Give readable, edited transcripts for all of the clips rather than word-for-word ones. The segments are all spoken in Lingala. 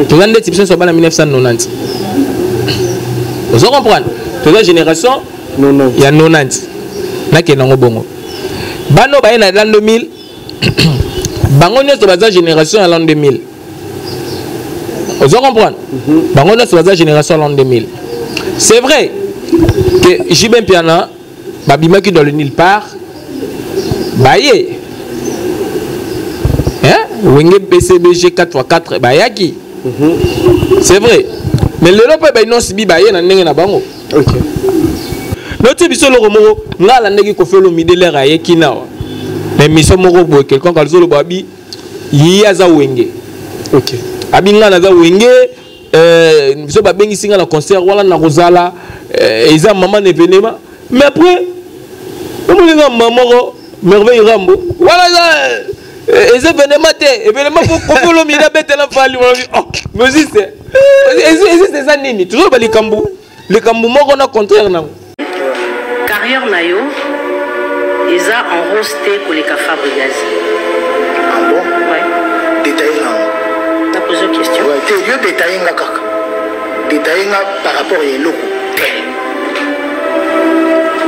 Tu as des types qui sont en 1990. Vous comprenez? Tu as génération, il y a 90. Il y a bongo. Bano ba na l'an 2000. Bango nyos baza génération à l'an 2000. Vous comprenez? Bango nyos baza génération à l'an 2000. C'est vrai que Jibem Piana, babima qui dans le nulle part, baye. Hein? Wenge PCBG 4x4 bayaki. C'est vrai. Mais le lope ba non sibi baye na ndenge na bango. OK. Notre biso le romo nga la ndenge ko fait le midele raye kinawa. Mais miso moko boy quelqu'un quand le babi yi aza wenge. OK. Abi nga na za wenge biso ba bengi singa na concert wala na rozala eza maman événement. Mais après on nga maman merveille rambo. Voilà les événements événement pour le midele bête la fali oh mais c'est ça nini toujours ba les kambu moko na contraire na carrière nayo ils a enrosté pour les Fabrigas. Ah bon? Ouais. Détaillé là. T'as posé une question? Ouais, t'es lieu détaillé là kaka. Détaillé là par rapport à l'eau.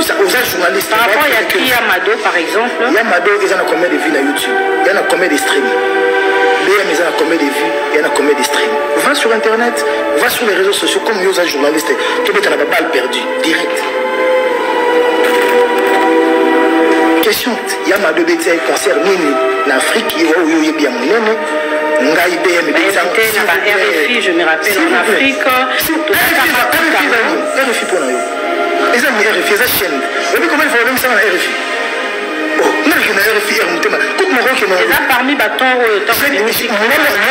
Aux journalistes. Par rapport à qui Yamado par exemple? Yamado, ils ont combien de vues sur YouTube? Il y en a combien de streams? BM, ils ont combien de vues? Il y en a combien de streams? Va sur internet, va sur les réseaux sociaux comme nous, les journalistes. Tu peux t'en avoir balle perdue, direct. Question, Yamado BT concert nini en Afrique, il y a bien mon nom. RFI, je me rappelle en Afrique. RFI pour nous. Ils ont mis RFI, ils ont chaîne. Vous savez comment il faut même ça en RFI? Oh, non, il y a RFI, parmi moi,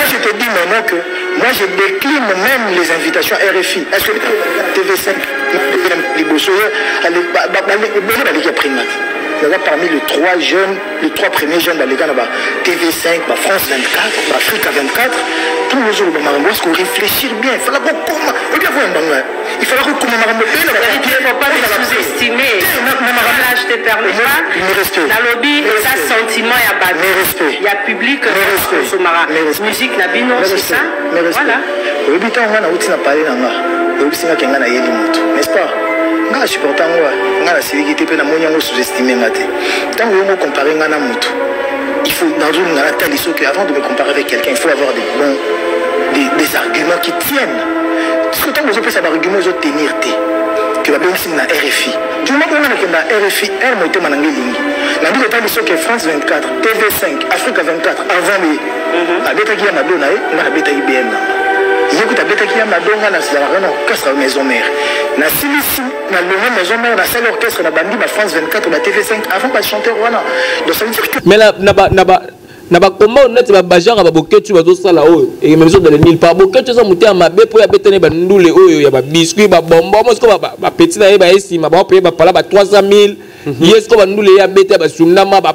je te dis maintenant que moi, je décline même les invitations RFI. Est-ce que TV5, les Bossoyeurs, les primates? Parmi les trois premiers jeunes dans les Ghana, TV5, France 24, Afrique 24, tous les jours, il faut réfléchir bien. Il faut la il faut la il ne faut pas les sous-estimer. Je te permets pas. La lobby, ça sentiment, il y a public, musique, c'est ça. Voilà. N'est-ce pas? Je suis content, je suis sous-estimé. Tant que vous comparez il faut dans une avant de me comparer avec quelqu'un, il faut avoir des arguments qui tiennent. Parce que tant que vous avez des arguments, vous tenir que vous avez RFI. Du moment où vous avez RFI, vous avez dit que France 24, TV5, Afrique 24, avant les il y a des Madonna la maison mère. Na Silici, na la maison mère, na salle orchestre, na bandi, na France 24, na TV5, avant de chanter Rwanda. Donc ça veut dire que. Mais na combat on est bajar à baboketu bazo sala oyo et même dans le Nil par boketu ça monter à mabe pour ya betene ba ndule oyo ya ba biscuit ba bonbon mo ko ba petit na ba esima ba payer ba pala ba 300,000 yes ko ba ndule ya bete ba sundama ba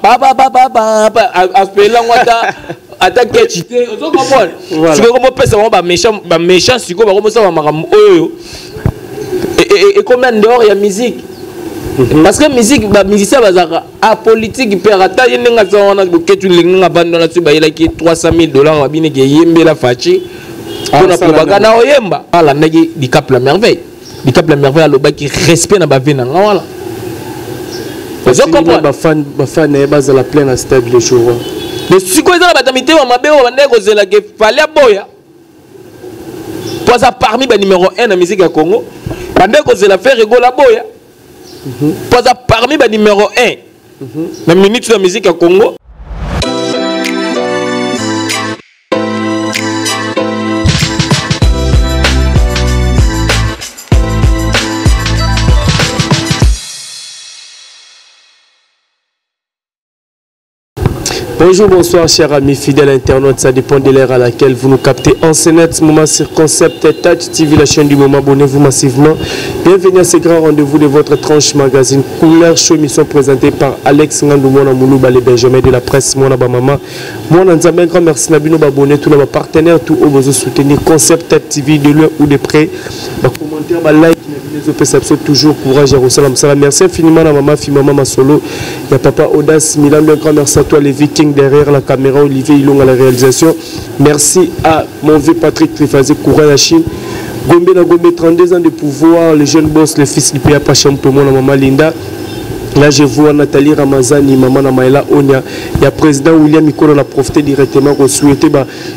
appeler ngwata attaquer chité on comprend tu veux comment pesa ba méchant siko ba comme ça ba makambo oyo et combien dehors il y a musique. Parce que musique, musicien a politique, perata, il y a $300,000 $300,000 la fachi. On a propaganda au yemba. La nègre du Cap la merveille. Du Cap la merveille, le qui respect na bavena. Voilà. Vous comprenez? Ma fan est basée à la plaine à stade de jour. Mais si vous avez la batamité, on m'a dit que fallait boya. Pour ça, parmi les numéro 1 de la musique à Congo, pendant que c'est la faire rigoler boya. Pas parmi les numéro 1 la minute de la musique à Congo. Bonjour, bonsoir, chers amis fidèles internautes. Ça dépend de l'heure à laquelle vous nous captez. En CNET, moment sur Concept Touch TV, la chaîne du moment. Abonnez-vous massivement. Bienvenue à ce grand rendez-vous de votre tranche magazine Couleur Show, émission présentée par Alex Ngandou, Mona Moulouba, les Benjamin de la presse, Mona Bamama. Mona Nzambe, un grand merci Nabino Babonné, tous nos partenaires, tous eux vous soutenir Concept Touch TV de loin ou de près. Commentaire, like, toujours courage à Rosalam. Merci infiniment à maman, fille maman Masolo. Il y a papa Audace Milan, un grand merci à toi, les Vikings derrière la caméra, Olivier Ilong à la réalisation. Merci à mon vieux Patrick Trifazé Kourayachine. Gombe na Gombe, 32 ans de pouvoir, le jeune boss, le fils du Pia Pacham, pour moi, maman Linda. Là, je vois Nathalie Ramazani, maman Namaela Onia. Il y a président William Mikolo, l'a profité directement pour souhaiter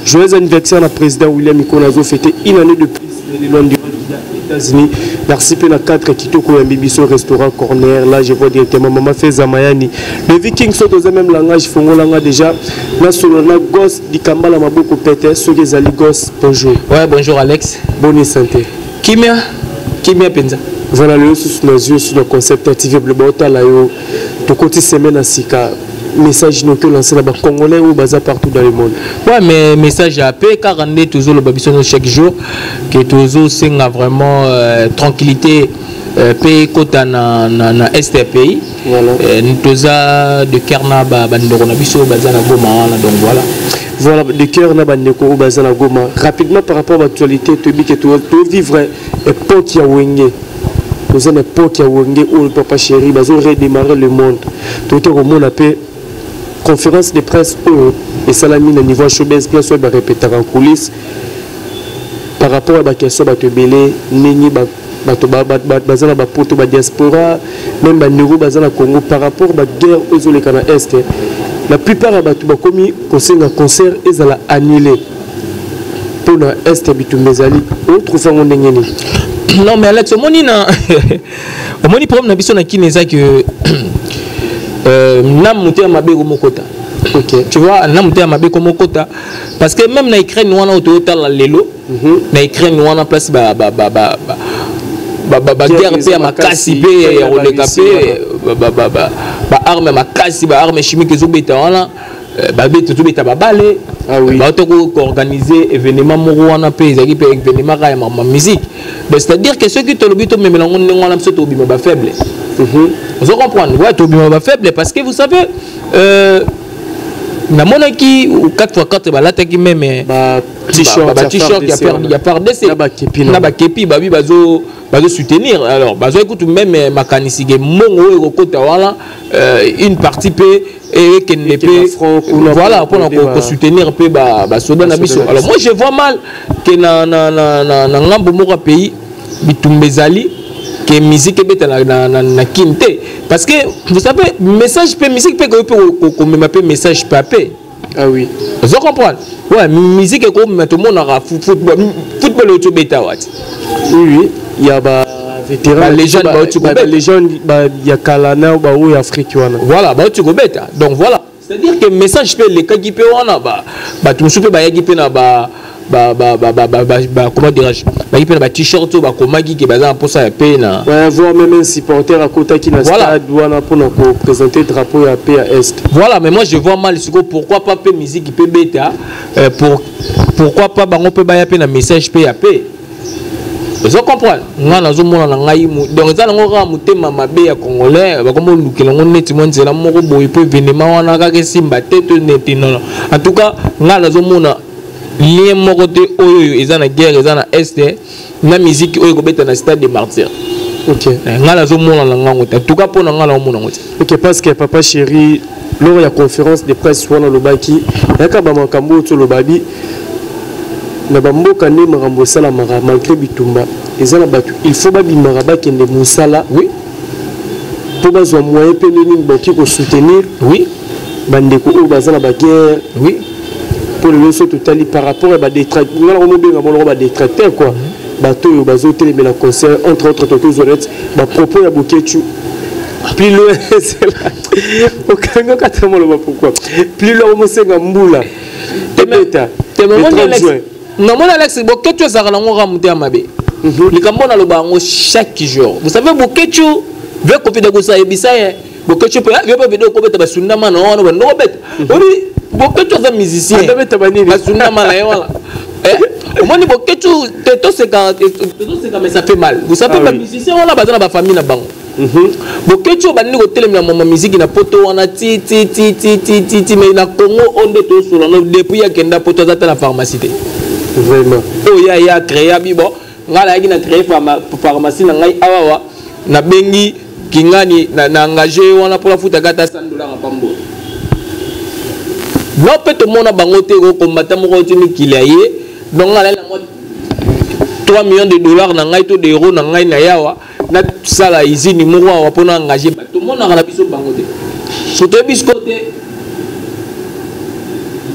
joyeux anniversaire à président William Mikolo. Nous avons fêté une année de plus de Londres aux États-Unis. Merci à 4 Kitoko et Bibiso restaurant corner. Là, je vois directement maman Feza Mayani. Les Vikings sont dans le même langage. Ils font langage déjà. Là, sur le gosse du Kambala Maboko Pété, sur les Aligos. Bonjour. Ouais, bonjour Alex. Bonne santé. Kimia Penza. Voilà le sous nos yeux sur le concept activé le bota là yo de côté semaine à Sika message nous que lancer là-bas congolais ou bazar partout dans le monde. Ouais, mais message à paix car on est toujours le babisson chaque jour que toujours c'est vraiment tranquillité paix côté na est pays. Voilà. Nous tous de Kerna bandoro na biso bazar na Goma donc voilà. Voilà, de cœur na bandeko ou bazar na Goma. Rapidement par rapport à l'actualité tu dis que tu vivre époque ya wenge. Nous sommes une époque où le papa chéri va redémarrer le monde. Tout le monde a fait conférence de presse et salamine au niveau showbiz, bien sûr, va répéter en coulisses par rapport à la question de Belé, Nini, Bazana, Poto, diaspora, même Néro, Bazana, Congo, par rapport à la guerre aux Olekana Est. La plupart de les commis un concert et à annulé pour l'Est et Bitumbezali. Autre fois, non mais Alex, au moni problème na biso na kineza que na muté mabe ko mokota. OK. Tu vois, na muté mabe ko mokota parce que même na Ukraine wana autota la lelo, na Ukraine wana place ba guerre pe makasi pe o le capé ba arme makasi ba arme chimique ezobeta wana ba beto ezobeta ba balé. Ah oui. Bah, organiser événement morouana pays, événement ma musique. C'est-à-dire que ceux qui te l'obéissent, mais on a faible. Vous comprenez? Ouais, tu es faible parce que vous savez, na monaki ou 4x4 ba lata ki même t-shirt il y a par décès na ba kepi ba bi bazo soutenir alors bazo écoute même makanisi ge mongo e kokota wala une partie pe et qui ne peut voilà pour soutenir peu ba soda na biso. Alors moi je vois mal que na ngambo moko pays bitumbezali que musique beta na kinte parce que vous savez message pe musique pe ko même appel message papé. Ah oui vous comprenez ouais musique ko même tout le monde a football auto beta wat oui il y a ba vétéran légende ba légende il y a Kalana ba ou Afrique wana voilà ba tu go beta donc voilà c'est à dire que message pe les kaki pe wana ba tout soupe ba yaki pe na comment dirais-je ba yaki pe na t-shirt ba komaki ke baza pour ça pe na ouais voir même un supporter à côté qui na stade wana pour présenter drapeau ya paix à est voilà mais moi je vois mal pourquoi pas pe musique pe beta pourquoi pas bango pe ba ya pe na message pe ya paix. Vous comprenez? Nga nazo mona na ngai donc ça ngo ra mutema mabe ya congolais ba komo lukela ngo neti monzela moko boy po événement wana ka ke simba tete neti non en tout cas nga nazo mona lien moko te oyo eza na guerre eza na est na musique oyo ko beta na stade de martyrs. OK. Nga nazo mona na ngango en tout cas pour nga na mona ngoti. OK parce que papa chéri lors ya conférence de presse wana lobaki yaka ba makambo to lobabi na bamboka ne makambo sala mara malgré bitumba ezala batu il faut ba bimara ba kende musala oui pour bazwa moyen pe nini baki ko soutenir oui bandeko o bazala ba guerre oui pour le so totali par rapport à ba détracteur ngala mo benga mo ba détracteur quoi bato yo bazo télé la concert entre autres totos honnêtes ba propos ya Bokechu plus loin c'est là okanga katamo lo pourquoi plus loin mo senga mbula tebeta non, mon Alex, Bokechu est à la montagne à Mabé. Les Cambodgiens le chaque jour. Vous savez, Bokechu veut copier de Goussa et Bissaye. Bokechu peut venir copier de Sundama, non, non, non, oui, Bokechu est un musicien. Sundama, au moins, Bokechu, mais ça fait mal. Vous savez, les musiciens, on a besoin de la famille. Bokechu bandi ko telemina mama musique na poto wana ti mais na Congo on est tous sur depuis ya kenda poto za la pharmacie vraiment oh ya créé bibo ngala yaki na créé pharmacie na ngai awawa na bengi kingani na engagé wana pour la futa kata $100 en pambo non peut tout le monde a bangoté au combattant mon qu'il a yé donc là 3 millions de dollars na ngai to de euros na ngai na yawa na sala ici numéro wa pour engager tout le monde a la biso bangoté surtout biscoté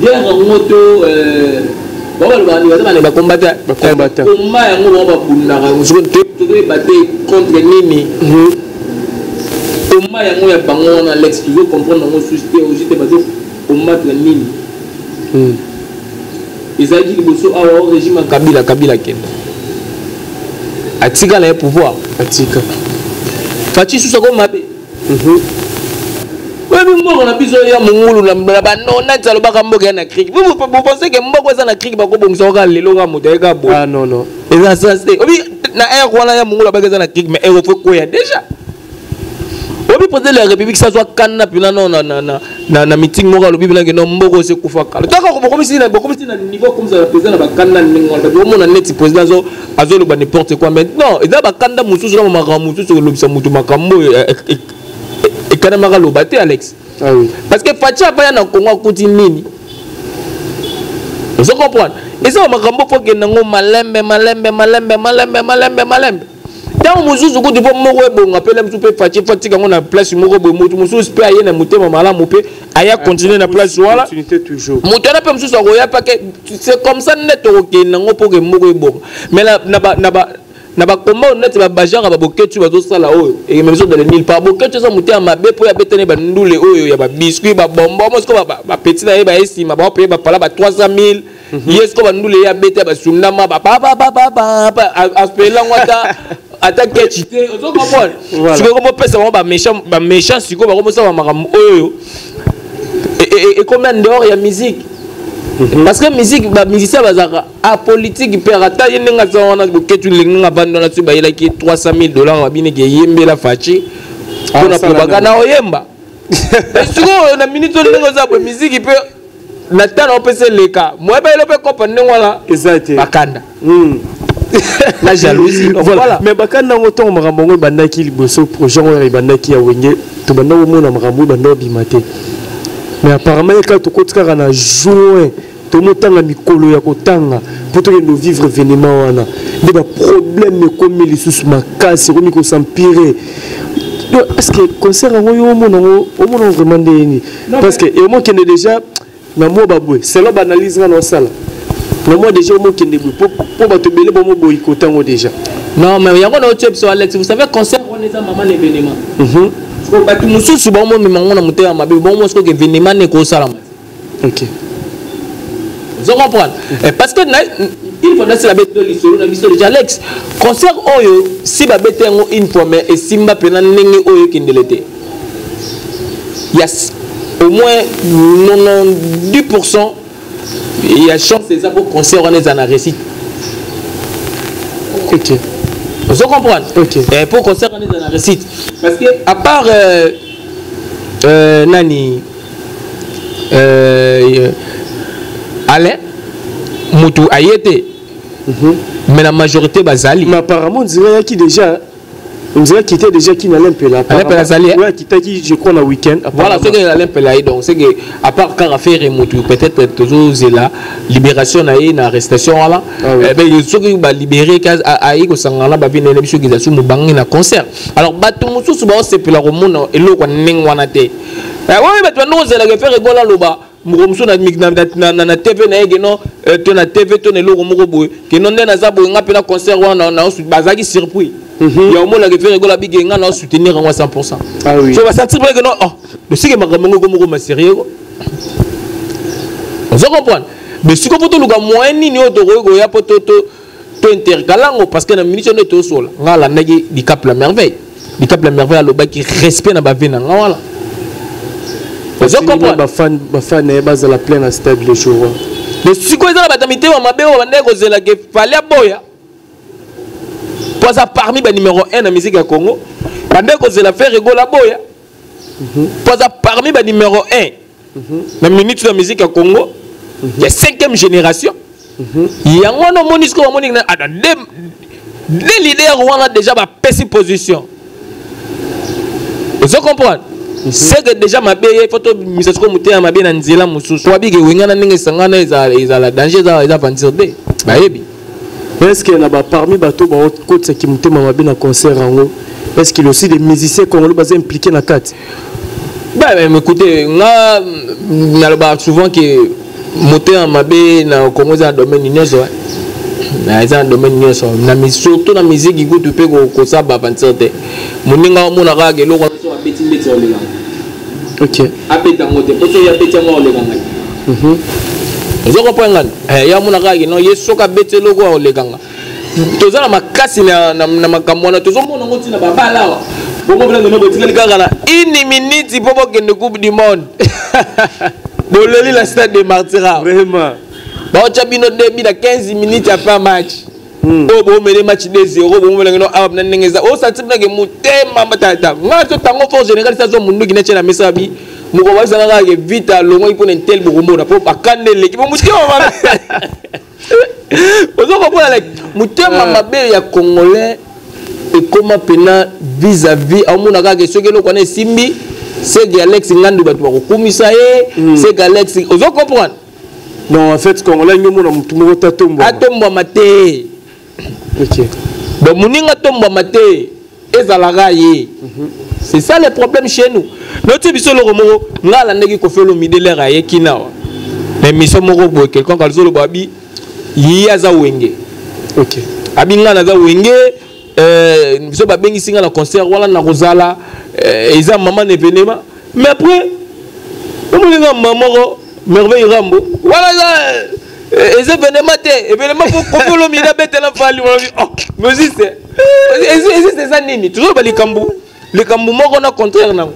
bien moto bon le va combattre combat ya ngo ba bundaka musuko to battre contre nini combat ya ngo ya bango na l'excuse comprendre ngo susciter aussi te battre combattre nini ezaki liboso awa au régime Kabila kenda atika na pouvoir atika fachi susa ko mabe oui moko na biso ya mungulu na bano na tsalo baka mboka na crique vous pensez que mboka za na crique bako bomisa ka lelo ka moto ka bo ah non eza ça c'est obi na air wala ya mungulu baka za na crique mais air faut quoi déjà obi président de la république ça soit kana pina non na meeting moko lobi bina que non mboko se kufa kala taka ko komisi na niveau comme ça président na bakana ningo ba bo mona net président zo azolo ba n'importe quoi mais non eza bakanda mususu na makambo mususu lobisa mutu makambo et quand même le battre Alex ah oui parce que Facha va na Congo kuti nini vous comprenez et ça makambo faut que nango malembe tant mususu kuti po moko ebonga pele mtu pe Facha fatika ngona place moko bo mutu mususu pe ayena mutema malamu pe aya continuer na place wala continuité toujours mutu na pe mususu akoya pa que c'est comme ça net ok nango po que moko ebonga mais na ba combat net ba bajara ba boketu ba sala oyo et même so dans le mille par boketu ça muté ma be po ya betene ba ndule oyo ya ba biscuit ba bonbon mo sko ba petit na ba esima ba payer ba pala ba 300,000 yes ko ba ndule ya bete ba sundama ba aspela ngota attaque chité on comprend si ko mo pesa ba méchant si ko ba ko ça ba makam oyo et combien dehors ya musique parce que musique ba musicien bazaka a politique perata yenga zaona boketu linga bando na tuba ila ki $300,000 babine ke yembe la fachi kuna propaganda oyemba siko na minute linga za ba musique pe na tana opese leka moi ba ile pe kopa ndengwala exact bakanda la jalousie voilà mais bakanda ngoto makambo ngo bandaki liboso projet ngo bandaki ya wenge to banda mo na makambo banda bimate mais apparemment quand tu kotika na juin to motanga mikolo ya kotanga pour nous vivre événement wana des problèmes comme les sous makasi comme ko s'empirer est-ce que concert ngo yo mo vraiment ndeni parce que et moi qui est déjà na mo babwe c'est là banalise na sala na moi déjà mo qui est pour ba te belé bon mo boy kotango déjà non mais yango na otep so Alex vous savez concert on est dans maman événement parce que mususu ba mo memango na mutema mabe bon mo sko que événement ne ko sala OK vous comprenez parce que il faut laisser la bête de l'histoire na biso déjà Alex concert oyo si ba bête ngo une fois mais et simba pena ndenge oyo kindelete yes au moins 90% il y a chance c'est ça pour concert on est en récit OK vous comprenez OK et pour concert on est en récit parce que à part nani Alain Moutou Ayete mais la majorité bazali mais apparemment on dirait qui déjà on dirait qu'il était déjà qui n'allait pas là Alain Pelazali ouais qui t'a dit je crois le week-end voilà c'est que Alain Pelazali donc c'est que à part quand affaire Moutou peut-être toujours la libération na arrestation là ben ceux qui va libérer ayi ko sangala ba bina biso ki za su mubangi na concert alors batu mususu ba se pela ko mona eloko nengwana te ouais batu ndo zela ke faire gola loba mukomso na TV na yeke non to na TV to na eloko moko boye ke non nde naza boye nga mpe na concert wana na bazalaki surpris ya omona ke faire gola bige nga na soutenir yango 100%. Ah oui. So basentir que non oh le sike makambo ngo moko ma sérieux on se comprend mais siko poto luka moyen nini o to ko ya poto to intercalango parce que na minute on est au sol nga la ndaki di Cap la merveille aloba ki respect na ba vena nga wala je comprends ba fan e base la pleine stade le jour le siko za ba tamité wa mabe wa ndeko zela ke fallait boya poza parmi ba numéro 1 na musique ya Congo bandeko zela faire rigola boya poza parmi ba numéro 1 na minute de musique ya Congo ya 5e génération yango no monisco wa monique na les leaders wana déjà ba pesi position je comprends c'est que déjà ma belle photo mise ko muté ma belle nzela mususu wa bige wengana ninge sangana ezala danger za vantir de ba yebi est-ce qu'il y a parmi bateau ba côté qui muté ma belle na concert en est-ce qu'il y a aussi des musiciens congolais basés impliqués dans la carte? Bah mais écoutez nga na souvent que muté ma belle na Congo dans domaine nyonso dans un domaine nyonso na surtout na musique qui goûte pe ko ça ba vantir de muninga mona ka ke loko so abeti mbeti olela. OK. Abeta ngote poto ya beti ngo olela ngai. Vous comprenez? Ya mona ka ke no yeso ka beti loko olela ngai. Tozala makasi na makamwana tozomona ngoti na babala. Bongo blango no beti kaka na une minute popo ke ne coupe du monde. Boleli la stade de Martyrs. Vraiment. Ba chabino début de 15 minutes après match. Oh bon mais match 2-0 bon mais no ab na ngeza o sa tipna ke mutema matata ngato tango force générale ça zo mundu ki na mesa bi muko ba sana ka ke vite longo ipo na tel burumo na po bakandele ki mutema mama ozo ko pona like mutema mabe ya congolais et comment pena vis-à-vis amuna ka ke soki lokwana simbi c'est que Alex Ngandu batu ba kokumisa ye c'est que Alex ozo comprendre non en fait congolais nyomo na mutu mo tatombo atombo mate. OK. Donc moninga tomba maté ezalaka ye. C'est ça le problème chez nous. Notre biso le romoro ngala ndeki ko felo midele ra ye kinawa. Mais miso moko boy quelqu'un kalzo lo babi yiaza wenge. OK. Abinga na za wenge biso ba bengi singa na concert wala na kozala eza maman événement. Mais après moninga maman merveille rambo. Voilà et c'est événement pour le milieu bête la famille oh mais c'est ça nini toujours les kambu moko na contraire na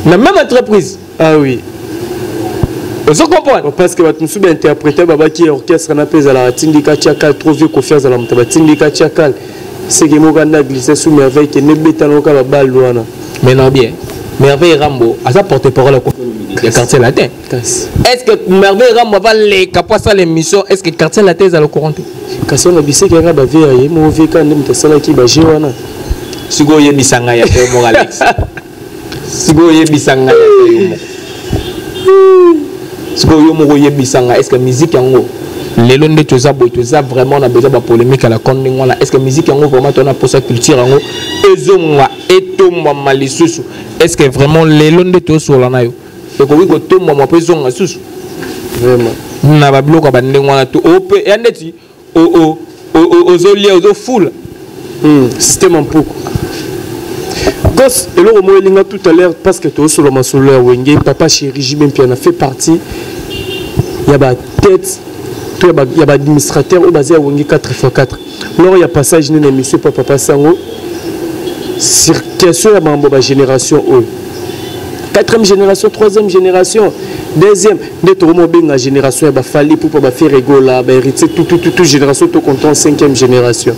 la même entreprise. Ah oui, vous comprenez parce que tu me suis interprété baba qui orchestre na pesa la tindika chakal trop vieux confiance dans la mutaba tindika chakal c'est que moganda glisser sous merveille que ne beta no ka babal wana mais non bien merveille rambo à sa porte-parole le quartier latin. Est-ce que merveille rambo va les capaces à l'émission? Est-ce que quartier latin est à le courant? Quand on a bissé qu'il y a ba vie mo vie quand même sala ki ba jewana sigo ye bisanga ya pe mo Alex sigo ye bisanga ya pe mo sigo yo mo ye bisanga est-ce que musique yango lelo nde toza boy toza vraiment na besoin ba polémique à la konde ngona est-ce que musique yango vraiment on a pour sa culture yango ezomwa etomwa malisusu est-ce que vraiment lelo nde to sola na yo et ko wi ko tomwa mo pe zonga susu vraiment na ba bloka ba nde ngona to ope yandeti ozolia ozo full système en pouco gosse et le mot elinga tout à l'heure parce que to solo masoleur wenge papa chéri Jibem Piana fait partie il y a ba tête il y a ba administrateur au basé à wenge 4x4 alors il y a passage né monsieur papa sango sur question ya mambo ba génération o 4e génération 3e génération 2e de to mo benga génération ya ba fali pour ba faire rigola ba hériter tout génération to content 5e génération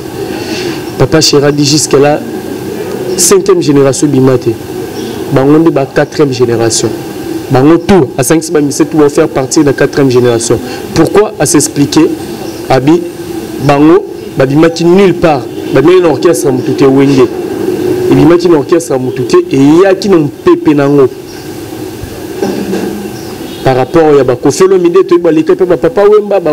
papa chéri dit jusque là 5e génération bimate bangonde ba 4e génération bango tout à 5 ba mise tout va faire partie de la 4e génération pourquoi à s'expliquer abi bango ba bimati nulle part ba meli na orchestre mututé wenge et bimati na orchestre mututé et yaki na mpepé nango par rapport ya ba kofelo mide to ba leka pe ba papa wemba ba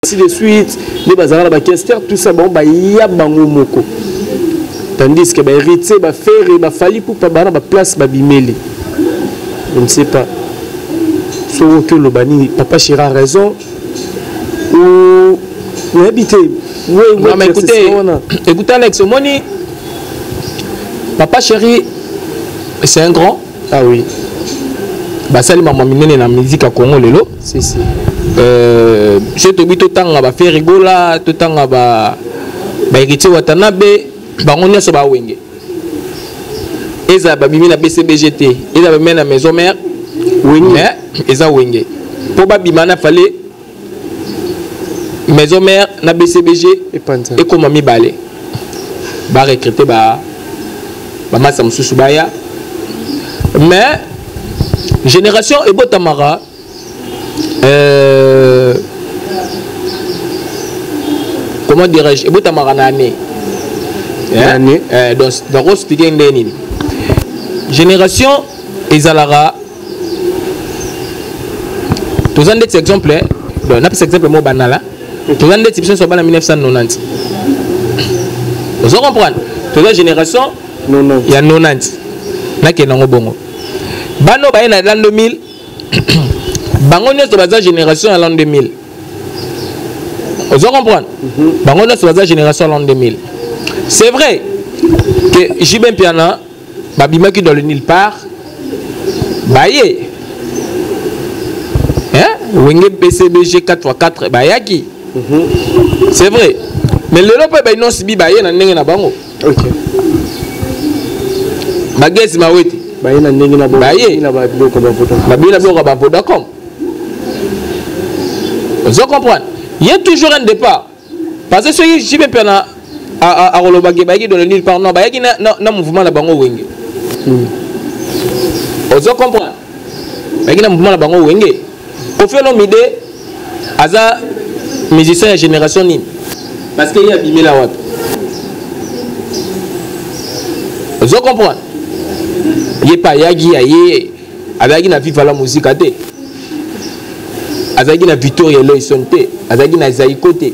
ainsi de suite les bazara ba kester tout ça bon ba ya bango moko tandis que ba héritier ba faire ba fali pour pas bana ba place ba bimeli je ne sais pas so que le bani papa Chéri a raison ou habiter non mais écoutez Alex Moni papa Chéri c'est un grand ah oui bah ça les maman minene na musique à Congo lelo si je te dis tout temps ba faire rigola tout temps ba héritier Watanabe bango nyonso ba wenge eza ba bimi na BCBGT eza ba mena maison mère wenge eza wenge po ba bimana fallait maison mère na BCBG et comme mi balé ba recruter ba massa mususu baya mais génération et botamara comment dirais-je et botamara na année donc expliquer ndeni génération ezalara tous un des exemples on a pas exemple mo banala tous un des types sont en 1990 vous comprenez tous la génération il y a 90 na ke nango bongo bano ba na l'an 2000 bango nyonso baza génération à l'an 2000 vous comprenez bango nyonso baza génération à l'an 2000 c'est vrai que Jibem Piana babimaki dans le nulle part baye hein wenge BCBG 4x4 bayaki c'est vrai mais le lope ba non sibi baye na ndenge na bango OK bagesi maweti baye na ndenge na bango baye na ba biloko ba photo babila biloko ba photo comme vous comprenez il y a toujours un départ parce que ceux qui Jibem Piana à Rolobagi baye dans le nulle part non bayaki na mouvement la bango wenge vous comprenez bayaki na mouvement la bango wenge au fait l'homme idée aza musicien de génération nime parce qu'il y a bimé la wap vous comprenez il est pas yagi aye azaki na viva la musique ate azaki na Victoria Loison te azaki na Zaiko te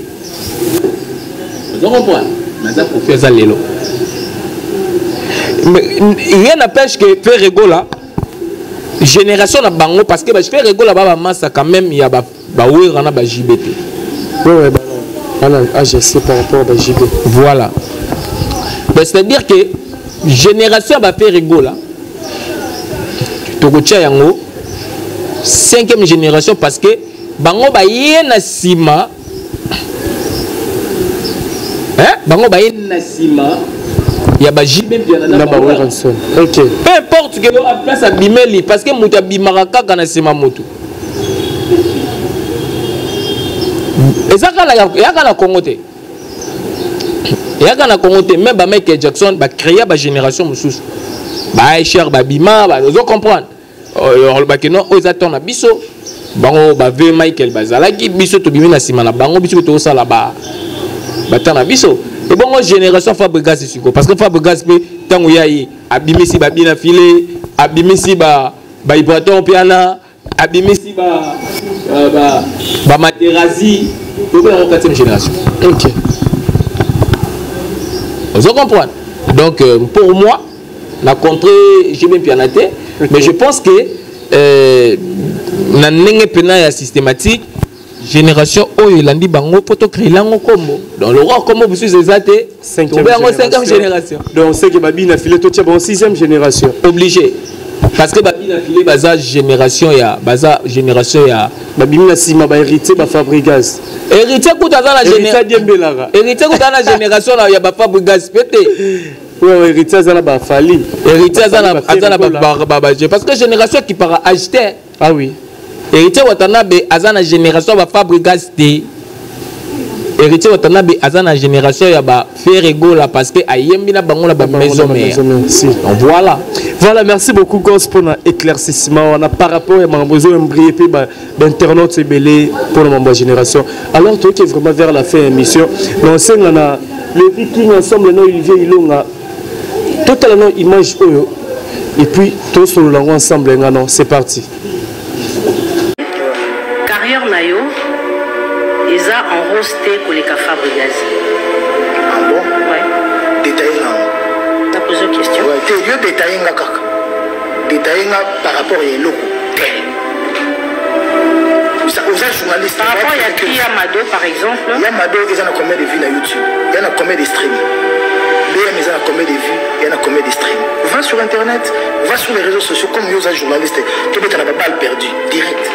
vous comprenez mais ça pour faire ça lelo rien n'empêche que faire rigola génération na bango parce que bah, je fais rigola baba massa quand même il y a ba wera na ba JBT ouais voilà je sais par rapport à JB voilà c'est à dire que génération ba faire rigola tokotia yango 5e génération parce que bango ba yena sima hein bango ba yena sima il y a ba JB na ba wera OK peu importe que la place à bimeli parce que muta bimaraka kana sima moto ezaka na Congo te yaka na Congo te même ba Michael Jackson ba créer ba génération mususu ba cher ba bima ba vous comprendre ba que non aux attend na biso bango ba ve Michael bazalaki biso to bimi na sima na bango biso to sala ba tana biso et bon génération Fabregas siko parce que Fabregas pe tango yayi abimisi ba bina filé abimisi ba Ibraton piana abimisi ba Materazzi to ba en 4e génération OK vous comprenez donc pour moi la contrée j'ai bien pianaté mais je pense que na ndenge pena ya systématique génération oyo landi bango poto créer lango combo dans le roi combo vous suis exacté 5e génération donc c'est que babi na filé to tia bon 6e génération obligé parce que babi na filé baza génération ya babi na sima ba héritier ba Fabregas héritier kuta za na génération ya ba Fabregas pété ouais héritier za na ba Fali héritier za na ba parce que génération qui para acheter ah oui héritier Watanabe azana génération ba Fabregas te héritier Watanabe azana génération ya ba Ferrego là parce que ayembi na bango la ba maison mère voilà merci beaucoup Gos pour l'éclaircissement on a par rapport à mambozo embrié puis d'internautes belé pour la génération alors toi qui est vraiment vers la fin de l'émission on sait on a le Viking ensemble non Olivier Ilonga totalement image oyo et puis tous sur le ensemble non c'est parti. Nayo eza en rosté pour les Fabregas. Ah bon? Ouais. Détaillé là. T'as posé une question? Ouais, tu veux détailler là kaka. Détailler là par rapport à l'eau. Vous êtes journaliste. Par rapport à qui Yamado par exemple? Yamado ils ont combien de vues sur YouTube? Il y en a combien de streams? BM ils ont combien de vues? Il y en a combien de streams? Va sur internet, va sur les réseaux sociaux comme vous êtes journaliste. Tu peux t'en avoir balle perdue direct.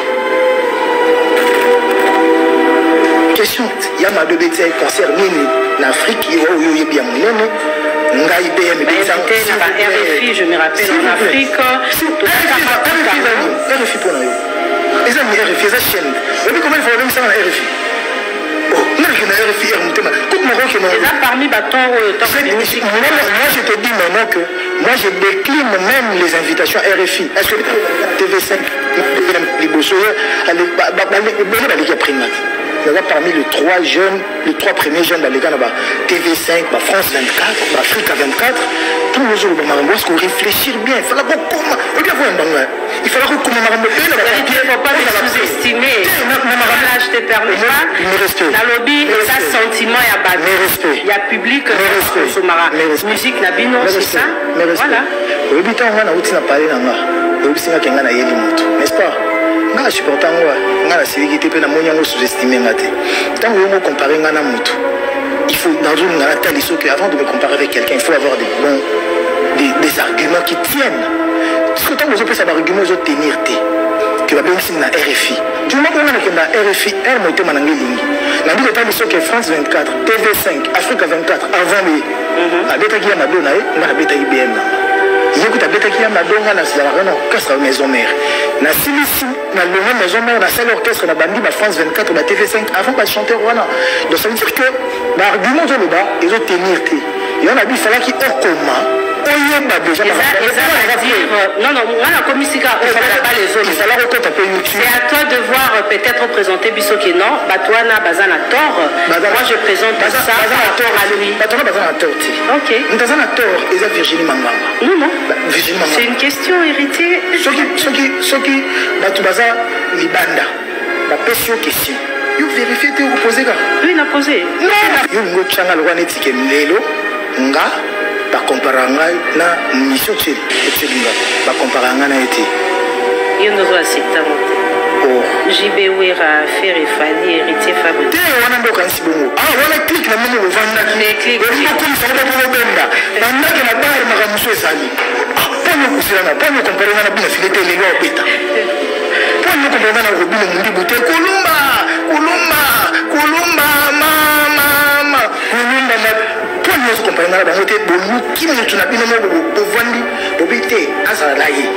Question, il y a ma deux bêtises concert en Afrique, il y a bien mon RFI, je me rappelle en Afrique. RFI pour nous. Les amis RFI, c'est chaîne. Vous savez combien il faut même ça dans RFI? Oh, non, je n'ai RFI, écoute mon rock. Parmi bâtons, moi je te dis maintenant que moi je décline même les invitations RFI. Est-ce que TV5, les bossos, allez, parmi les 3 jeunes, les 3 premiers jeunes dans les gars, TV5, France 24, Africa 24, tous les jours, il faut réfléchir bien. Il faut la il faut la recommander. Il ne faut pas les sous-estimer. Là, je te permets pas. Dans le lobby, ça sentiment et abattu. Il y a public, musique, nabino, c'est ça. Voilà. N'est-ce pas? Je supporte la sécurité, je sous-estimé. Tant que vous comparez à Moutou, il faut dans une avant de me comparer avec quelqu'un, il faut avoir des arguments qui tiennent. Parce que tant que vous avez des arguments, vous tenir que va bien na RFI. Du moment où on a na RFI, elle monte manangeli. La vie de que France 24, TV5, Africa 24 avant lui. Abeta qui a madonna et na abeta IBM. Il écoute abeta qui a madonna na salarié orchestre maison mère. Na Silici na le maison mère na salle orchestre na bandi ba France 24 na TV5 avant pas chanter wana. Donc ça veut dire que l'argument de le bas ils ont tenir. Il y en a dit fallait qu'il au coma. Non, non, moi la commission, c'est à toi de voir peut-être présenter Bissoké, non, Batouana Bazana Tor. Moi je présente ça à lui. Ok. Virginie Manganga. Non, non. C'est une question héritée. Soki, Batoubaza Libanda. La question. Vous vérifiez que vous posez là. Oui, il a posé. Vous bakomparanga na mission tsheli etselinga bakomparanga na ete yondo zo asita mote oh jibewera faire fali héritier fabrique te wana ndo kanisi bongo wana click na mimi ovanda ne click ko ko fanga ko benda banda ke na bar na kamuso esali pano kusirana pano komparanga na bina filete lelo obeta pano komparanga na robino mundi bote kulumba mama kulumba nous comprenons la banque de Boulou qui nous tue la bine au Vandi, au BT, à Zalaï.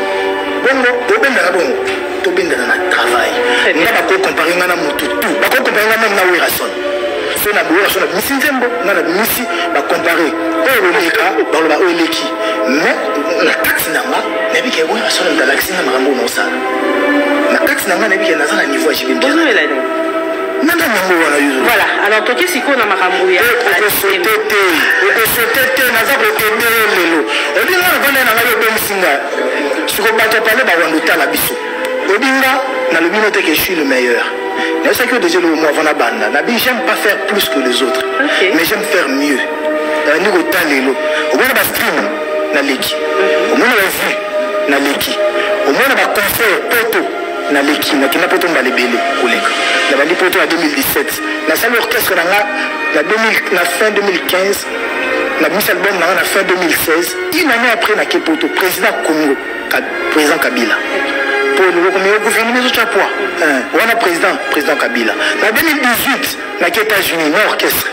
Bongo, Boben dans la bongo, Tobin dans la travail. Nous n'avons pas comparé à Moutou, nous n'avons pas comparé à Nawirason. Si on a besoin de la Missi Zembo, on a la Missi, on va comparer au Oleka, dans le Oleki. Mais la taxe n'a pas, n'a pas qu'il y a une raison de l'accès à Marambo non ça. La taxe n'a pas, n'a pas qu'il y a un niveau à Jibin. Voilà, alors toki siko na makambo ya je suis le meilleur. C'est que déjà le moment avant la bande. J'aime pas faire plus que les autres, mais j'aime faire mieux. Nous talelo. Au moins la stream na leki. Au moins la vue na leki. Au moins la concert poto. Na leki na kina poto mbalebele koleka na bali poto en 2017 na salle orchestre na fin 2015 na mis album na fin 2016 une année après na kepoto président Congo président Kabila pour le gouvernement de Chapwa on a président Kabila na 2018 na États-Unis na orchestre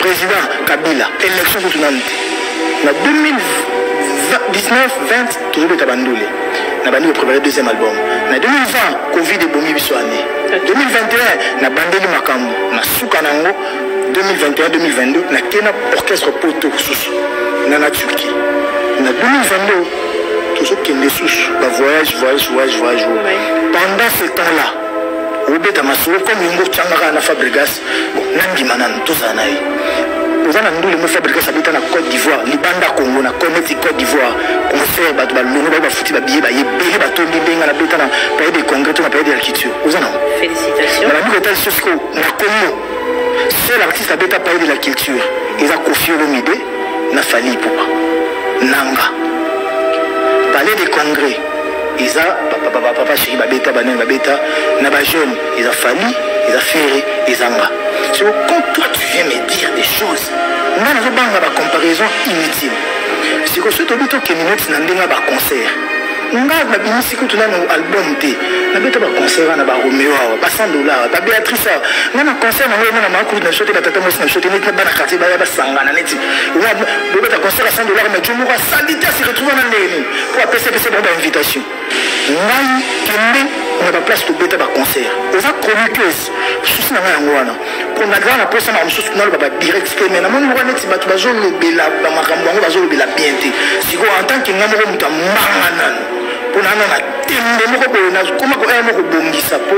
président Kabila élection tout na 2019 20 toujours le Tabandoulé. On a préparé le deuxième album. En 2020, Covid est bomi bisouané. 2021, on a bandé le Makambo. On a Soukanango. 2021-2022, on a Kena orchestre Poto Sous. On a Turquie. En 2022, tout ce qui est des sous, voyage. Pendant ce temps-là, au Beta Masoro, comme Yungo Tchangara na Fabregas, Nandi Manan, tout ça naï. Nous avons Fabregas habite en Côte d'Ivoire, Libanda Congo, na Connecti Côte d'Ivoire, concert, des congrès, de la culture. Félicitations. Seul artiste a parlé de la culture. Ils ont confié l'idée, n'a fallu pour Nanga. Parler des congrès. Ils ont papa chéri babeta banen babeta na ba jeune ils ont fallu ils ont ferré ils ont nga. C'est quand toi tu viens me dire des choses moi na banga ba comparaison inutile. C'est que ce tobito que minutes na ndenga ba concert nga na binisi ko tuna no album te na beta ba concert na ba Romeo ba $100 ba Béatrice na concert na na makuru na shote ba tata mosi na shote net ba na quartier ba ba sangana net wa bo beta concert à $100 mais tu mourras salita se retrouver dans les pour appeler ba invitation ngai kende on a place to beta ba concert oza chroniqueuse susi na ngai ngwana pour na grande posa na mususu na ba direct mais na moni ngwana ti batu bazo lobela ba makambo ngo bazo lobela bien te siko en tant que ngamo ko muta mangana pour na na tembe moko bo na kuma ko emo ko bongisa po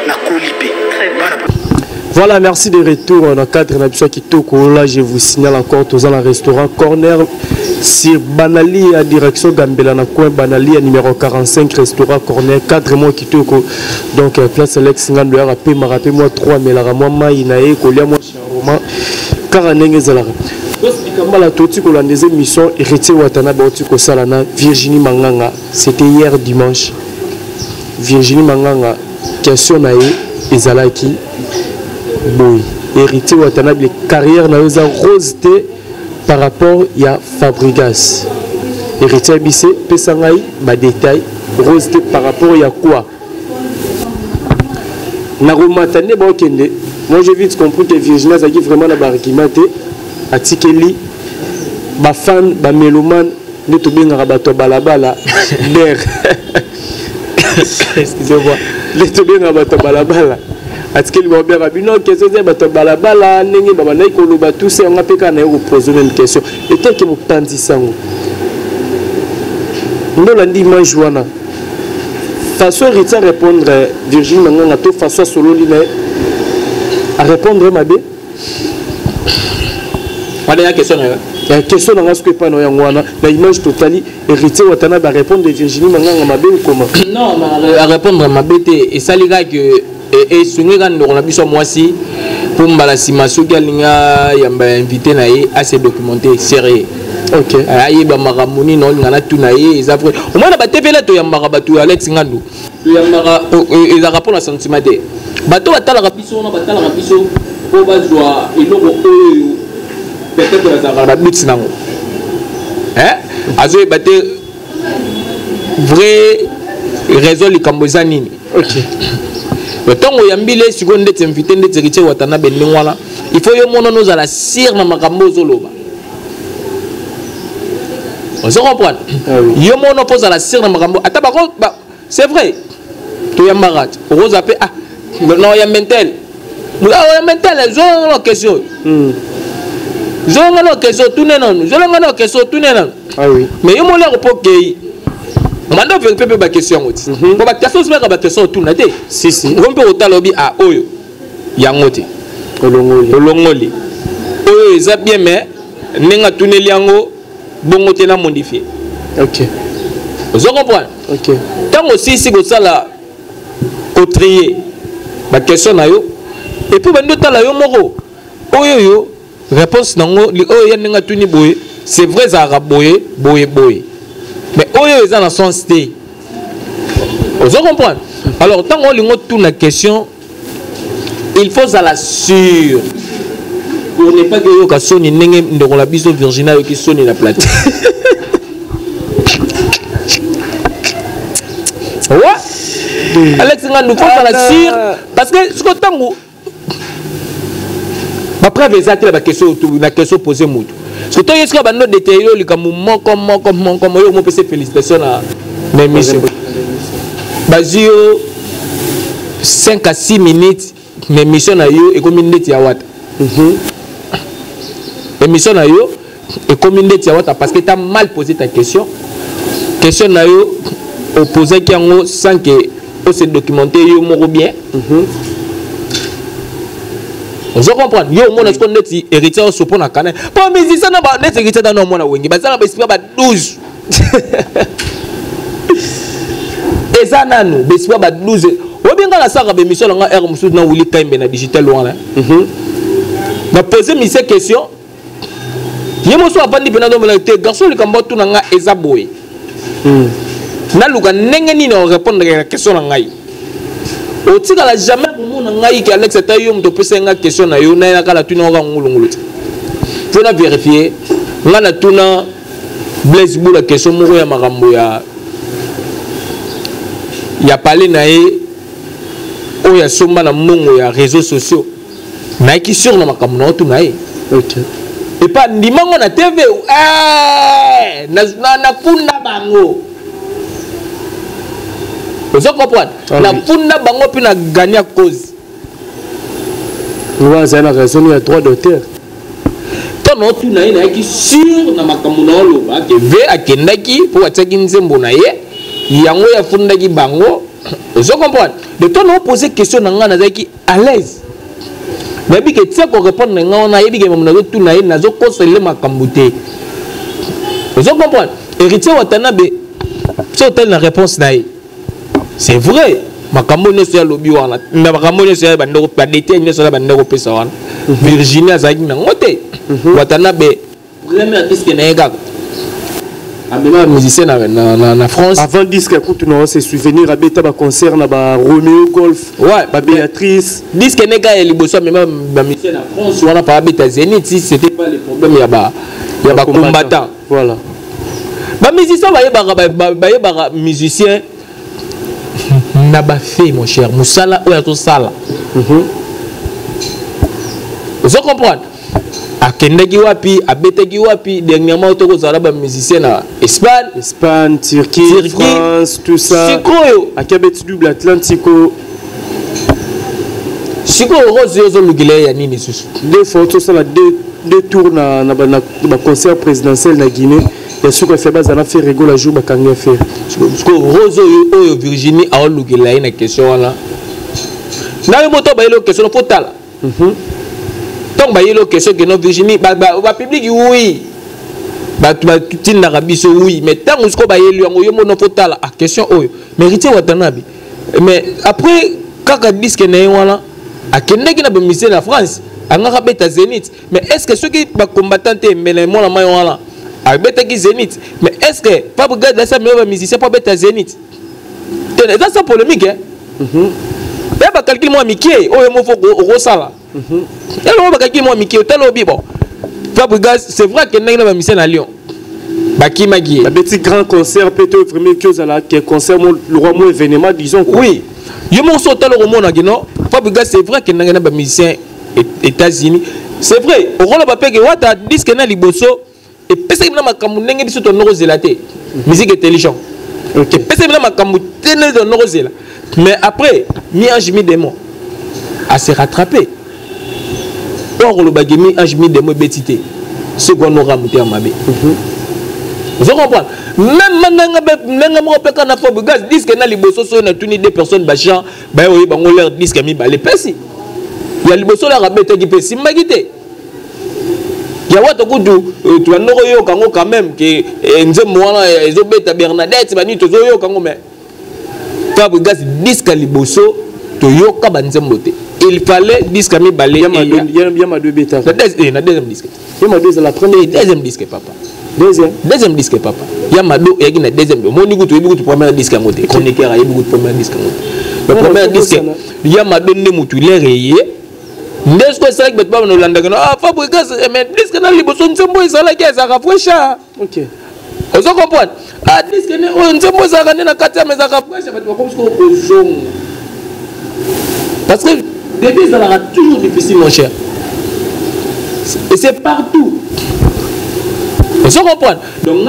na kolipe bana. Voilà, merci de retour dans le cadre de Kitoko. Là, je vous signale encore, tous dans le restaurant Corner sur Banali à direction Gambela, na coin Banali à numéro 45, restaurant Corner, 4 mois Kitoko. Donc, place Alex Ngando, rappelez-moi 3, mais la moi Maïnae, Kolia, moi, Charoma, Karanenge Zalara. La deuxième mission, héritier Watanabe Otiko Salana, Virginie Manganga, c'était hier dimanche. Virginie Manganga, question naïe, Ezalaki. Boy, héritier Watanabe, les carrières n'a pas rosité par rapport à Fabregas. Héritier Abissé, Pessangaï, ma détail, rosité par rapport à quoi? Narumatane Bokende, moi j'ai vite compris que Virginie a vraiment la barquimate, à Tikeli, ma fan, ma mélomane, ne te bien rabattre balabala, l'air. Excusez-moi, ne te bien rabattre balabala. Est-ce qu'il va bien rabino question de bato balabala nengi baba na ikoloba tout ça on a peka na yo poser même question et tant que mo tandi sango ndo la dimanche wana façon Rita répondre Virginie Manganga to façon solo li na à répondre ma bé wala ya question na la question na ngasko pas na yango wana la image totali héritier watana ba répondre Virginie Manganga ma bé comment non à répondre ma bé et ça les gars que et souvent quand on a vu ça moi aussi pour m'balasima ceux qui alinga yamba invité naé à se documenter sérieux. OK. Ayi ba maramuni non ngana tunaé ils après au moins ba TV là to yamba batu Alex Ngandou. Yamba ils a rapport à sentiment de. Bato batala rapiso na batala rapiso pour bazwa eloko oyo peut-être ça va but nango. Hein? Azo baté vrai raison li kamboza nini. OK. Le temps où Yambile, si vous êtes invité, il faut que nous à la cire dans ma cambouzoloba. On se comprend. Yomono pose à la cire dans ma cambo. C'est vrai. Tu Yambarat. Rose a fait. Ah, non, Yamentel. Yamentel, j'ai une question. J'ai une question. Tout n'est non. J'ai une question. Tout n'est non. Ah oui. Mais il y a un repos qui manda vérifier ba question oti ko ba question se ba question tout na te si on peut otalobi a oyo yangote olongoli oyo eza bien mais nenga tuneli yango bongo te na modifier. OK vous comprenez? OK tant aussi si ko sala ko trier ba question na yo et puis bando tala yo moko oyo yo réponse nango li oyo ya nenga tuni boye c'est vrai za raboye boye. Mais oyo est dans le sens de. Vous comprenez? Alors, tant qu'on a toute la question, il faut à la sûre. On n'est pas que yo ka soni nenge ndoko la biso Virginia yo ki soni la plate. Ouais. Alex Ngandou faut à la sûre parce que ce que tango ma preuve exacte la question posée mutu. Parce que toi, est-ce que tu as détaillé le moment comme on peut se félicitations à mes missions. Basio 5 à 6 minutes, mes missions à yo et comme une minute yawata. Les missions à yo et comme une minute yawata parce que tu as mal posé ta question. Question à yo opposé qui en sans que on se documenter yo moro bien. Vous comprenez? Yo mon est-ce qu'on est héritier au sopon à Canet. Pas mais ça n'a pas net héritier dans nos mois wengi. Bah ça n'a pas esprit pas 12. Et ça n'a nous esprit pas 12. Ou bien quand la saga be mission nga air musu na wili time na digital loin là. Na poser mi ces questions. Yemo so avandi pena do melate garçon le kambo tout na nga ezaboy. Na luka nenge ni no répondre à la question na ngai. O tika la jamais pour mon ngai qui Alex tayo mto pesa nga question na yo na kala tuna nga ngulungulu. Faut na vérifier. Nga na tuna Blaise Bou la question moko ya makambo ya parler na ye o ya somba na mongo ya réseaux sociaux. Na ki sur na makambo na tuna ye. OK. Et pas ndimango na TV na punda bango. Vous comprenez? La punda bango puis na gagner cause. Nous avons la raison il y a droit d'auteur. Tant non tout na ina qui sur na makambo na loba ke ve akendaki pour ataki nzembo na ye yango ya funda ki bango. Vous comprenez? De temps on poser question na nga na zaki à l'aise. mais bi que tu sais qu'on répond on a yebi que mon tout na nazo conseiller makambo te vous comprenez héritier Watanabe c'est tel la réponse na c'est vrai makambo ne se lobi wana na makambo ne se bandoko pa dété ne se bandoko pesa wana Virginie azaki na ngote Watanabe premier disque na ega amena musicien na France avant disque écoute non c'est souvenir à beta ba concert na ba Romeo Golf ouais ba Béatrice disque nega et liboso même ba musicien na France wana pa beta Zénith si c'était pas le problème ya ba combattant voilà ba musicien ba yeba musicien na ba fait mon cher musala ou to sala vous comprenez akendaki wapi abetaki wapi dernièrement toko zala ba musicien na Espagne Turquie France tout ça sikoyo akabeti double Atlantico sikoyo rose yozo lugile ya nini susu deux photos ça la deux tours na concert présidentiel na Guinée ya suko fait bazana fait rigolo la jour ba kanga faire sikoyo rose oyo Virginie a lugile na question wana na yo moto ba ile question potala donc bah il y a question que non Virginie bah public oui bah tu n'as biso oui mais tant que ce bah il y a un fatal à question oh mérité Watanabe mais après quand on dit que n'est voilà à quel n'est-ce qu'il a besoin la France à n'a pas Zénith mais est-ce que ceux qui bah combattants mais les mots la main voilà à bêta qui Zénith mais est-ce que pas regarder ça mais musicien pas bêta Zénith c'est ça polémique hein et bah calcul moi Mickey oh il me faut rosala c'est vrai que nous avons mis à Lyon. Un petit grand concert, peut-être premier chose à la concert, le roi moins événement, disons. Oui. Je m'en sors au monde. C'est vrai que nous avons mis aux États-Unis. C'est vrai. Au rôle de que Wata dit que nous avons mis et personne n'a pas mis sur ton Nouvelle-Zélande. Musique intelligente. Personne n'a pas mis sur ton Nouvelle-Zélande. Mais après, nous avons mis des mots à se rattraper. Or le bagami a mis des mots bêtités. Ce qu'on aura monté à Mabé. Vous comprenez? Même quand on a fait gaz, disent que dans les bossos, on a tenu des personnes bachan, bah oui, bah on leur dit que mi balé pessi. Il y a les bossos là rabette qui pessi magité. Il y a what au tu as noyo quand même que nzem wana ezobeta Bernadette bani tozoyo kango mais. Fa gaz disent que les bossos to yoka banzembote. Il fallait disque à mi balé. Il y a ma deux bêtas. La deuxième disque. Il y a deux la première. Deuxième disque papa. Deuxième disque papa. Il y a ma deux et une deuxième. Mon niveau tu es premier disque à monter. Chroniqueur a eu beaucoup de premier disque à monter. Le premier disque. Il y a ma deux nemoutou les rayés. N'est-ce que c'est que tu vas nous l'entendre? Ah Fabrice mais disque dans les bossons c'est bon ça là qui ça rafraîchit. OK. Vous comprenez? Ah disque on c'est bon ça quand na katia mais ça rafraîchit parce que comme ce qu'on joue. Parce que depuis, ça sera toujours difficile, mon cher. Et c'est partout. Vous comprenez? Donc,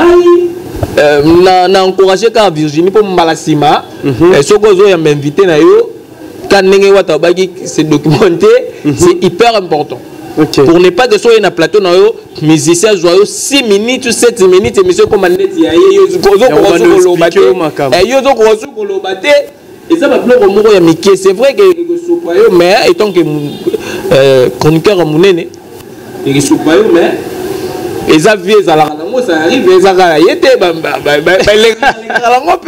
on a encouragé quand Virginie pour Malassima, et ce que m'a invité, quand c'est documenté, c'est hyper important. Okay. Pour ne pas que soit un plateau, musicien joyeux 6 minutes, 7 minutes, et monsieur commandé, il y a et ça va plus au Mickey. C'est vrai que mais étant que chroniqueur à Mounene, et mais les avions ça arrive, les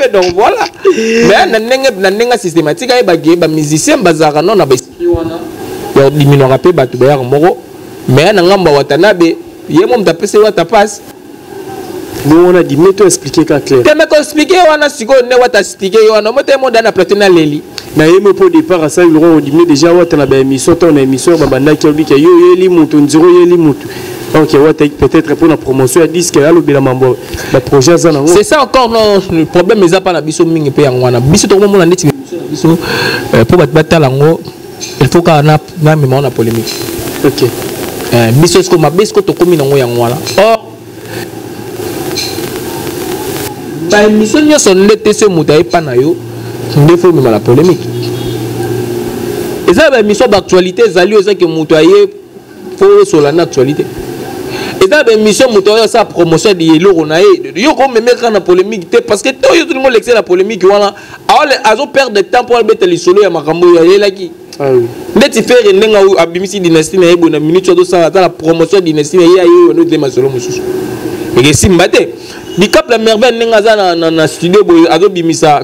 donc voilà. Mais n'a systématique avec musicien bazara non il diminuera peu batubaya moro mais n'angamba Watanabe yemo mtapese watapasse. Bon, on a dit, mais tu expliquer clair. Tu m'as expliqué, on a expliqué, on a expliqué, on a monté mon dana plateau na leli. Na yemo pour départ à ça, ils auront dit déjà on a une émission, ton émission, babanda qui dit que yo yeli mutu, nziro yeli mutu. Ok, peut-être pour la promotion, elle dit que là le bilan mambo, le projet ça na. C'est ça encore le problème, mais ça pas la biso mingi pe yangwana. Biso to mo na neti biso pour battre lango, il faut qu'on a même on a polémique. Ok. Biso ce que ma biso to komi nango yangwana. Or bah émission n'y a son l'été ce moudaï panayo il faut même la polémique et ça bah émission d'actualité zali aux que moudaï faut sur la actualité Et dans l'émission, il sa promotion de Yelo Ronae. Il y a comme même quand la polémique, parce que tout le monde l'excès la polémique, voilà. Alors, ils ont perdu de temps pour aller mettre les solos à Makambo, il y a là qui. Ah oui. Mais tu fais une abimisi dynastie, il y a une minute de ça, la promotion dynastie, il y a eu un autre solo. Et si mbate, il cap la merveille, il y a un studio, il y a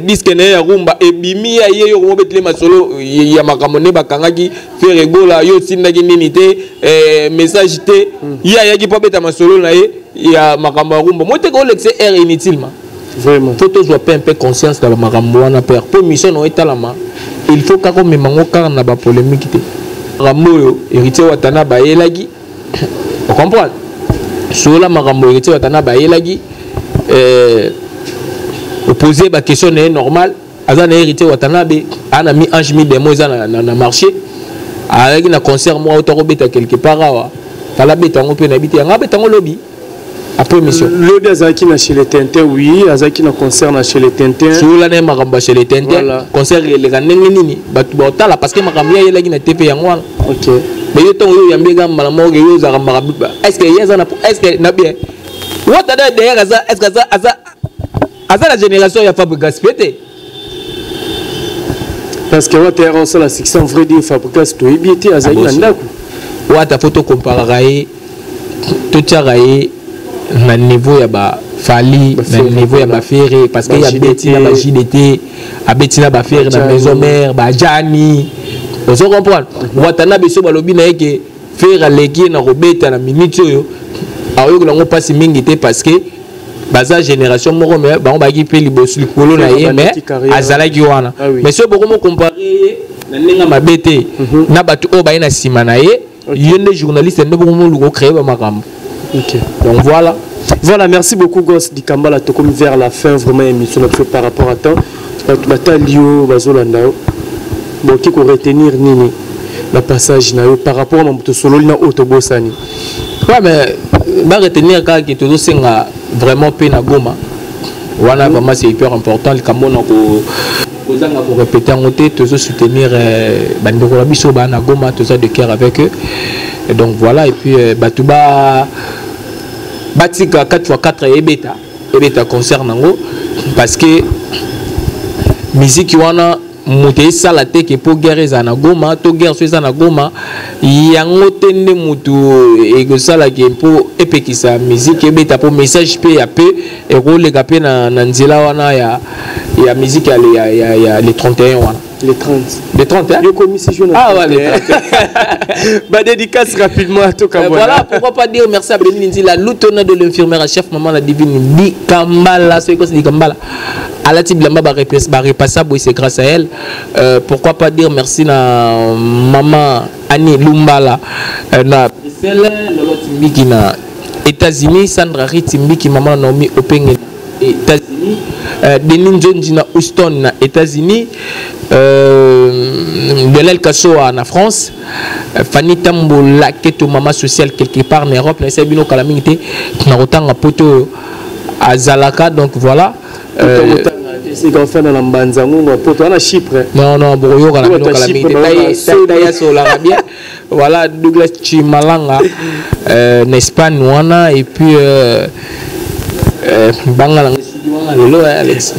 disque na rumba e bimi ya yeyo ko betle masolo ya makamone bakangaki faire regola yo tindaki nini te message te ya ki pa beta masolo na ye ya makambo rumba mote ko lexe air inutilement vraiment faut toujours un peu conscience dans makambo wana père pour mission no etalama il faut ka ko memango car na ba polémique te makambo yo héritier watana ba yelaki on comprend sur la makambo héritier watana ba yelaki poser la question est normale. Azan hérité Watanabe, un ami Ange mis des mots dans marché. Avec un concert, moi, autant que quelque part. Fala bête, on peut habiter. On habite en lobby. Après mission. Lobby Azaki na chez les Tintin, oui. Azaki na concert na chez les Tintin. Sur l'année Maramba chez les Tintin. Concert les Ganenini. Batubotala parce que Marambia est là qui n'a TP Yangwan. Ok. Mais il y a tant de Yambega Malamo, il y a Marabba. Est-ce qu'il y a un. Est-ce que Nabia. What are they derrière Aza? Est-ce que Aza. À la génération, il y a Fabrikas pété. Parce que tu as la section vrai de Fabrikas, tu es bien, tu as ta photo comparée, tout est à niveau ya Fali, à niveau ya Ferré, parce qu'il y a Bettina, JDT, à Bettina, Ferré, dans la maison mère, Jani. Vous comprenez? Watana Besso Balobi n'a que faire à l'équipe dans Robeta, dans Minute, alors que l'on passe mingité parce que. Baza génération moko mais ba on ba ki pe libosu likolo na ye mais azala ki wana mais so boko mo comparer na ninga mabete na batu o ba ina sima na ye yende journaliste ndo boko mo luko créer ba makambo. OK donc voilà merci beaucoup Goss Dikambala to comme vers la fin vraiment émission fait par rapport à temps batalio bazolanda bon qui ko retenir nini la passage na yo par rapport à moto solo na autobosani. Ouais mais ba retenir ka ki todo senga vraiment pena goma wana vraiment c'est hyper important le Cameroun pour répéter en côté toujours soutenir bandeko la biso bana goma tout ça de cœur avec eux et donc voilà et puis batuba batika 4x4 ebeta concert nango parce que musique wana muté sala te que pour guerre za na goma to guerre so za na goma yango tende mutu ego sala ke pour epekisa musique ebeta pour message pe ya pe et role ga pe na nzela wana ya musique ya les 31 wana les 30 hein? Ah ouais, bah dédicace rapidement à tout Cameroun. Voilà, pourquoi pas dire merci à Béni Nzi, la lieutenant de l'infirmière à chef maman la divine Dikambala, c'est quoi c'est Dikambala? À la type là-bas repassable, c'est grâce à elle. Pourquoi pas dire merci à maman Annie Lumbala, na Bruxelles, Lolo Timbi na États-Unis, Sandra Ritimbi qui maman Naomi Openg États-Unis, Denis Jones na Houston na États-Unis, Belel Kasso en France, Fanny Tambola qui est maman sociale quelque part en Europe, na Sabino Kalamité, na Rotanga Poto à Zalaka, donc voilà. C'est qu'on fait dans la Mbanzango, pour toi, on a Chypre. Non, non, Bourgogne, Calamité, Taïa sur l'Arabie. Voilà, Douglas Chimalanga, en Espagne, et puis Bangalang.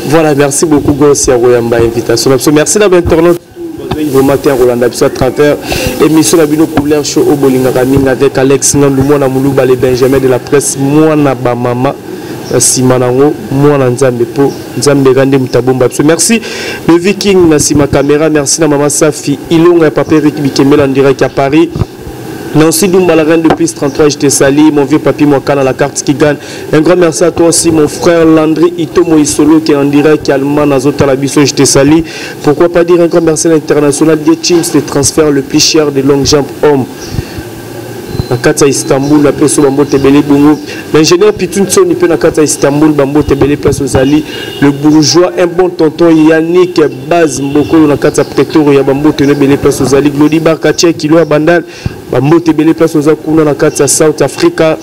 Voilà, merci beaucoup, Gossi Aroyamba, invitation. Merci d'avoir internaute. Vous matin Roland à travers émission Labino Couleur Show au Bolinga Raming avec Alex Nandoumona Moulouba les Benjamin de la presse, moi Naba Mama. Simanango, moi Nzambe po Nzambe Gande Mutabomba. Merci le Viking na sima caméra, merci na maman Safi Ilonga papa Eric Bikemel en direct à Paris. Nancy Doumbala reine depuis 33, je te salue, mon vieux papy Mwakana la carte qui gagne. Un grand merci à toi aussi, mon frère Landry Itomo Isolo qui est en direct, qui est allemand, Nazota Labiso, je te salue. Pourquoi pas dire un grand merci à l'international des teams, le transfert le plus cher des longues jambes hommes. Na kata Istanbul la place Bambo Tebele Bongo l'ingénieur Pitunso ni pe na kata Istanbul Bambo Tebele place Ozali le bourgeois un bon tonton Yannick Baz Mboko na kata Pretorio ya Bambo Tebele place Ozali Glody Barkache Kilo Bandal Bambo Tebele place Ozakuna na kata South Africa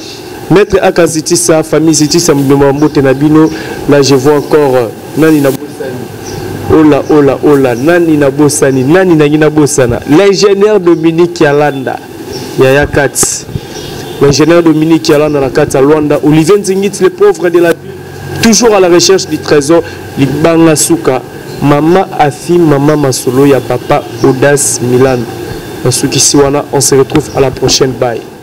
Maître Akaziti sa famille Ziti sa Bambo Tenabino là je vois encore Nani na Bosani Ola Nani na Bosani Nani na Bosana l'ingénieur Dominique Yalanda Yaya Katz, l'ingénieur Dominique Yalana Nakata Luanda, Olivier Nzingit, les pauvres de la ville, toujours à la recherche du trésor, Libanga Souka, Maman Afi, Maman Masolo, ya Papa Audace Milan. On se retrouve à la prochaine. Bye.